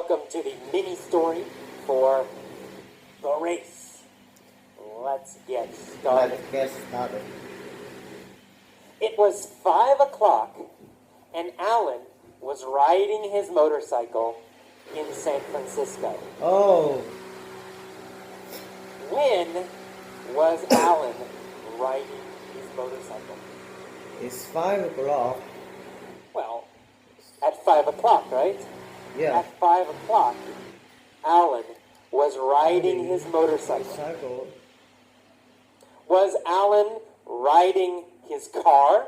welcome to the mini story for the race. Let's get started. Let's get started. It was 5 o'clock, and Alan was riding his motorcycle in San Francisco. Oh, When was Alan riding his motorcycle? it's 5 o'clock. Well, at 5 o'clock, right? Yeah. At 5 o'clock, Alan was riding his motorcycle. Cycle. Was Alan riding his car?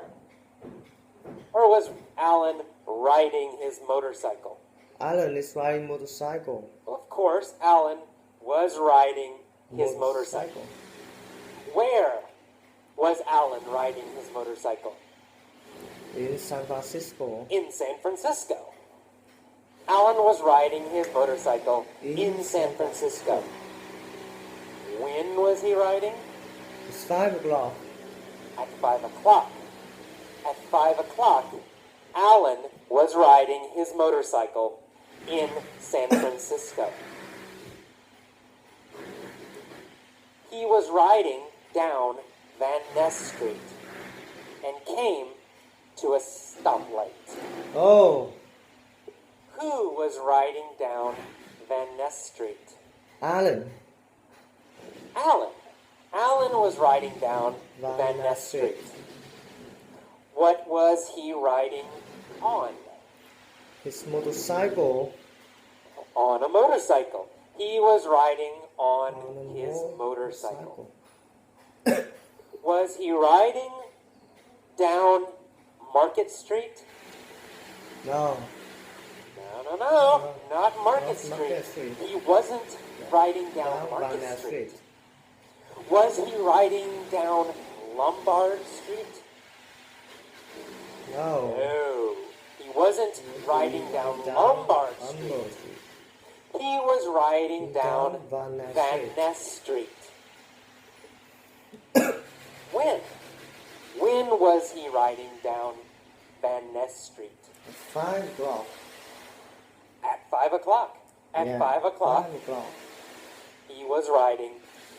Or was Alan riding his motorcycle? Alan is riding motorcycle. Of course, Alan was riding his motorcycle. Where was Alan riding his motorcycle? In San Francisco. In San Francisco. Alan was riding his motorcycle in San Francisco. When was he riding? It's 5 o'clock. At 5 o'clock. At 5 o'clock, Alan was riding his motorcycle in San Francisco. He was riding down Van Ness Street and came to a stoplight. Oh, Who was riding down Van Ness Street? Alan. Alan. Alan was riding down Van Ness Street. What was he riding on? His motorcycle. On a motorcycle. He was riding on his motorcycle. Was he riding down Market Street? No. No. Not Market Not Market Street. Street. He wasn't riding down Van Market Ness Street. Street. Was he riding down Lombard Street? No. No. He wasn't riding down Lombard Street. He was riding down Van Ness Van Street. Ness Street. When? When was he riding down Van Ness Street? 5 o'clock. At 5 o'clock. At Yeah, 5 o'clock, 5 o'clock. he was riding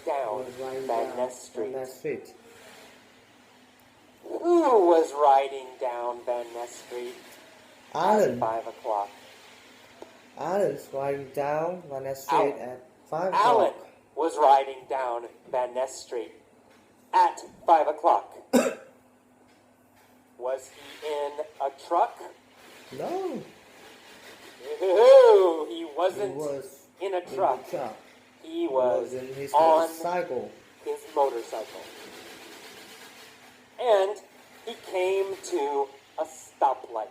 down Was riding Van down Ness Street. Van Ness Street. Who was riding down Van Ness Street at Alan. 5 o'clock? Alan's riding down Van Ness Street Alan. at 5 Alan o'clock. was riding down Van Ness Street at 5 o'clock. Was he in a truck? No. No, he He wasn't was in a in truck. the truck. He was in his on motorcycle. his motorcycle. And he came to a stoplight.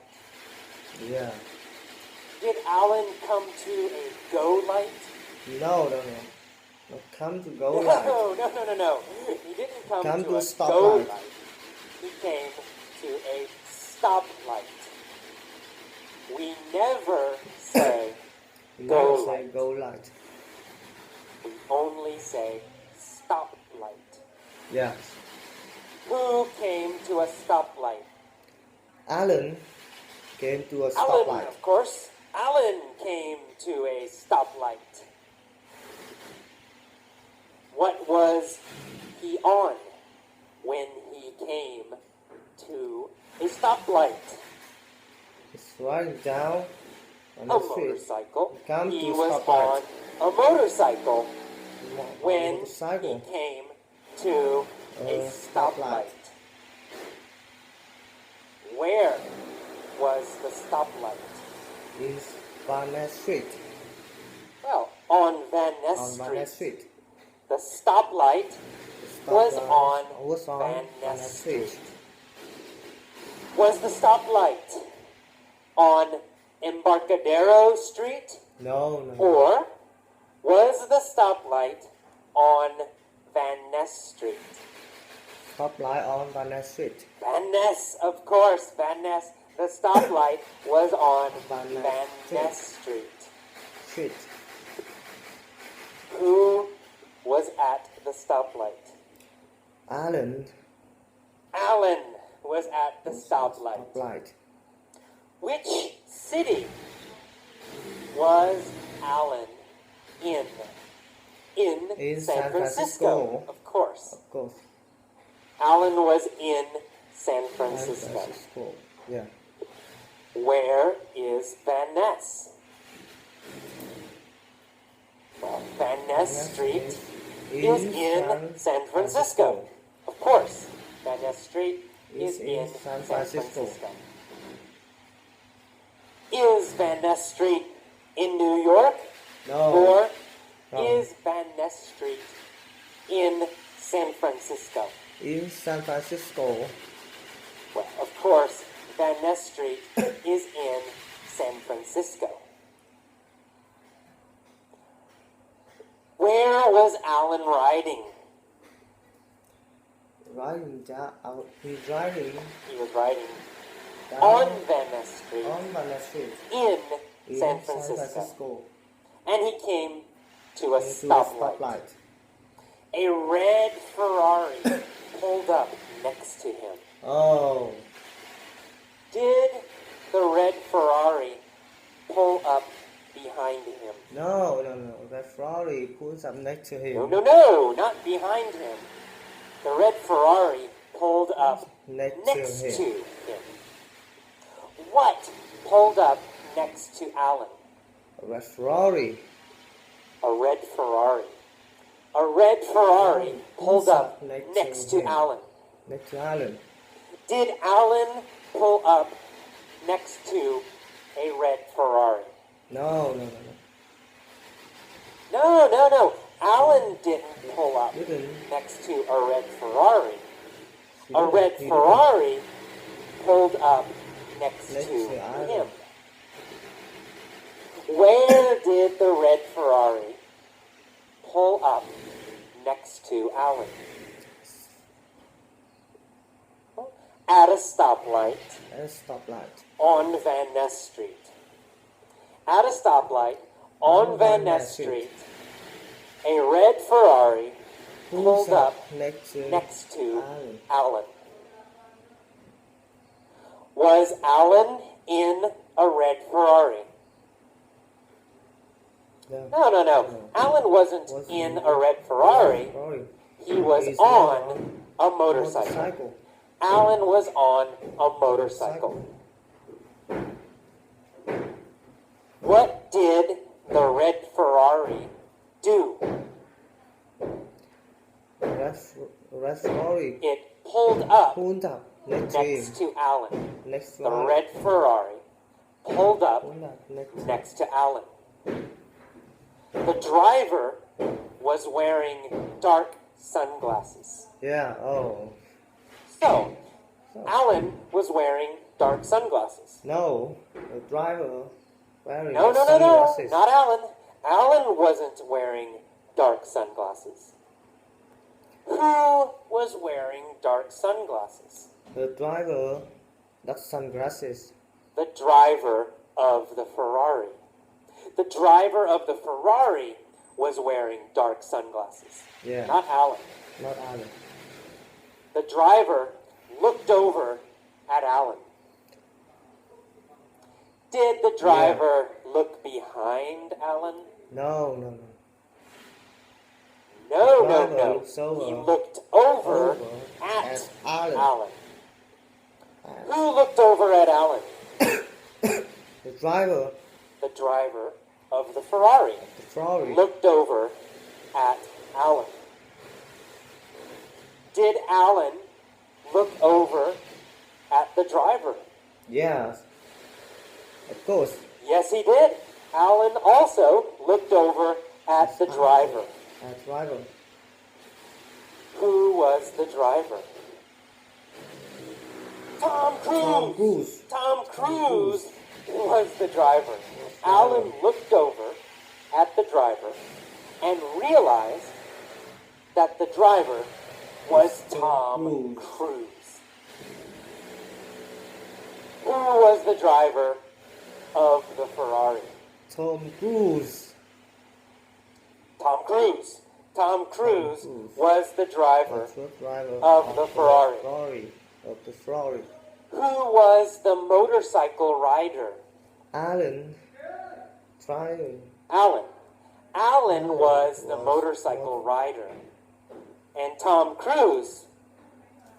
Yeah. Did Alan come to a go light? No. No, come to go No, light. no. He didn't come Come to to a a stop go light. light. He came to a stop light. We never say You Go never say light. go light. we only say stop light. Yes. Who came to a stoplight? Alan came to a Alan, stoplight. of course. Alan came to a stoplight. What was he on when he came to a stoplight? He's riding down on A the street. motorcycle. Come He to was stoplight. on a motorcycle when motorcycle. he came to a stoplight. Where was the stoplight? Is Van Ness Street. Well, on Van Ness On Van Ness Street. Street. The stoplight The was stoplight on was on Van Van Ness Ness Street. Street. Was the stoplight on Embarcadero Street? No. Or was the stoplight on Van Ness Street? Stoplight on Van Ness Street. Van Ness, of course, Van Ness. The stoplight was on Van Ness Van Street. Ness Street. Street. Who was at the stoplight? Alan. Alan was at the stoplight. Stoplight. Which city was Alan in In San San Francisco? Francisco. Of course. Of course. Alan was in San San Francisco. Francisco. Yeah. Where is Van Ness? Well, Van Ness Street is in San Francisco. Of course, Van Ness Street is in San Francisco. Is Van Ness Street in New York? No. Or No. is Van Ness Street in San Francisco? In San Francisco. Well, of course, Van Ness Street is in San Francisco. Where was Alan riding? Riding down. He's riding He was riding down on Van Ness Street on Van Ness Street in in San San Francisco. Francisco. And he came to a Into a stoplight. stoplight. A red Ferrari pulled up next to him. Oh. Did the red Ferrari pull up behind him? No. That Ferrari pulls up next to him. No, not behind him. The red Ferrari pulled up Next next to to him. him. What pulled up next to Alan? A red Ferrari. A red Ferrari. A red Ferrari pulled up next to him. Alan. Next to Alan. Did Alan pull up next to a red Ferrari? No. No. Alan didn't pull up Didn't. next to a red Ferrari. He A didn't. red He didn't. Ferrari pulled up next Next to to Alan. him. Where did the red Ferrari pull up next to Alan? At a stoplight At a stoplight. on Van Ness Street. At a stoplight on Van Ness Street, a red Ferrari pulled up next to next to Alan. Alan. Was Alan in a red Ferrari? No. No. Alan wasn't in a red Ferrari. He was He's on a motorcycle. Motorcycle. Alan was on a motorcycle. What did the red Ferrari do? Red Ferrari It pulled up pulled up next to him. next to Alan. Next to The Alan. red Ferrari pulled up Pulled up next to Alan. The driver was wearing dark sunglasses. Yeah. Oh. So, Alan was wearing dark sunglasses. No. The driver wearing No, sunglasses. not Alan. Alan wasn't wearing dark sunglasses. Who was wearing dark sunglasses? The driver. Dark sunglasses. The driver of the Ferrari. The driver of the Ferrari was wearing dark sunglasses. Yeah. Not Alan. Not Alan. The driver looked over at Alan. Did the driver look behind Alan? No. No. Driver looks over. He looked over at Alan. Who looked over at Alan? The driver. The driver of the Ferrari The Ferrari. looked over at Alan. Did Alan look over at the driver? Yes. Of course. Yes, he did. Alan also looked over at the driver. A driver. Who was the driver? Tom Cruise. Tom Cruise. Tom Cruise was the driver. Alan looked over at the driver and realized that the driver was Tom Cruise. Who was the driver of the Ferrari? Tom Cruise. Tom Cruise. Tom Cruise was the driver Was the driver of the Ferrari. Of the Ferrari. Who was the motorcycle rider? Alan Try. Alan. Alan was the was- motorcycle rider, and Tom Cruise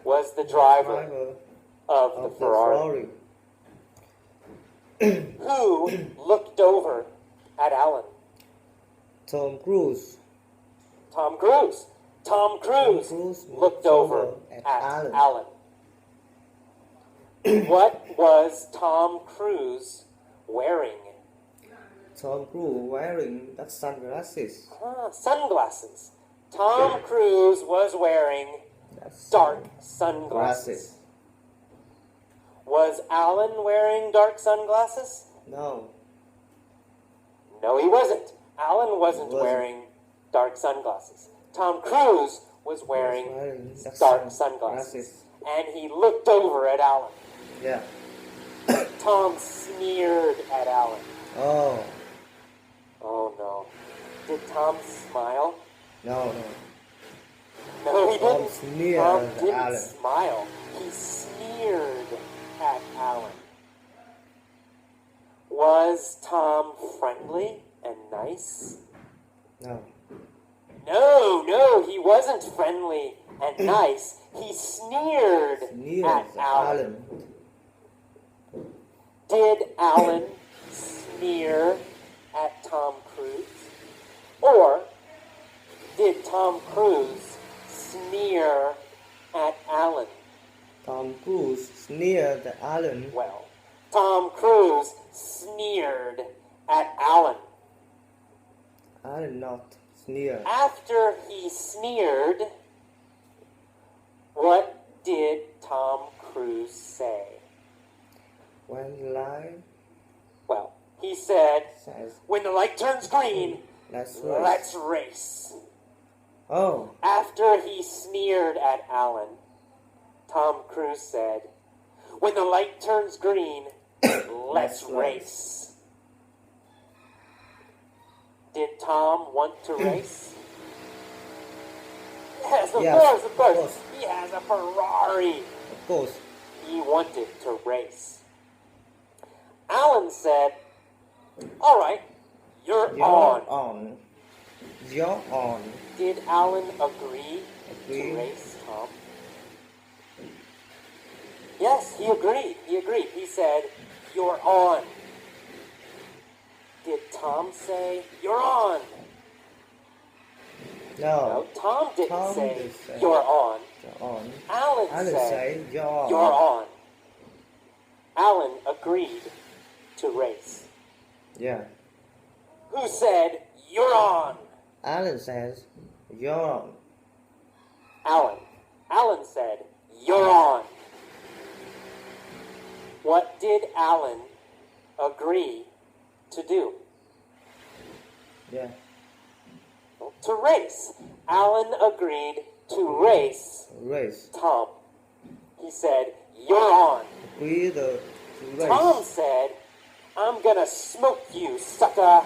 was the driver Driver of the of the Ferrari. Ferrari. Who looked over at Alan? Tom Cruise. Tom Cruise. Tom Cruise Cruise looked over at Alan. Alan. What was Tom Cruise wearing? Tom Cruise wearing the sunglasses. Sunglasses. Tom Cruise was wearing That's dark sunglasses. glasses. Was Alan wearing dark sunglasses? No. No, he wasn't. Alan wasn't Wasn't. wearing dark sunglasses. Tom Cruise was wearing the dark sunglasses. And he looked over at Alan. Yeah. Tom sneered at Alan. Oh. Oh no. Did Tom smile? No. No, he Tom didn't. sneered Tom at didn't Alan. smile. He sneered at Alan. Was Tom friendly and nice? No. No, he wasn't friendly and nice. He sneered Sneered at at Alan. Alan. Did Alan sneer at Tom Cruise? Or did Tom Cruise sneer at Alan? Tom Cruise sneered at Alan. Well, Tom Cruise sneered at Alan. Alan not sneered. After he sneered, what did Tom Cruise say? When the light Well, he said, says, when the light turns green, let's let's race. Oh. After he sneered at Alan, Tom Cruise said, when the light turns green, let's race. Did Tom want to race? Yes, of course. He has a Ferrari. Of course. He wanted to race. Alan said, all right, you're on. on. You're on. Did Alan agree Agree. to race Tom? Yes, he agreed. He said, you're on. Did Tom say, you're on? No. No, Tom didn't Tom say, didn't say. you're on. You're on. Alan Alan said, say you're on. you're on. Alan agreed to race. Yeah. Who said, you're on? Alan says you're on. Alan. Alan said, you're on. What did Alan agree to do? Yeah. To race. Alan agreed to race Race. Tom. He said, you're on. Agree the race. Tom said, I'm gonna smoke you, sucker.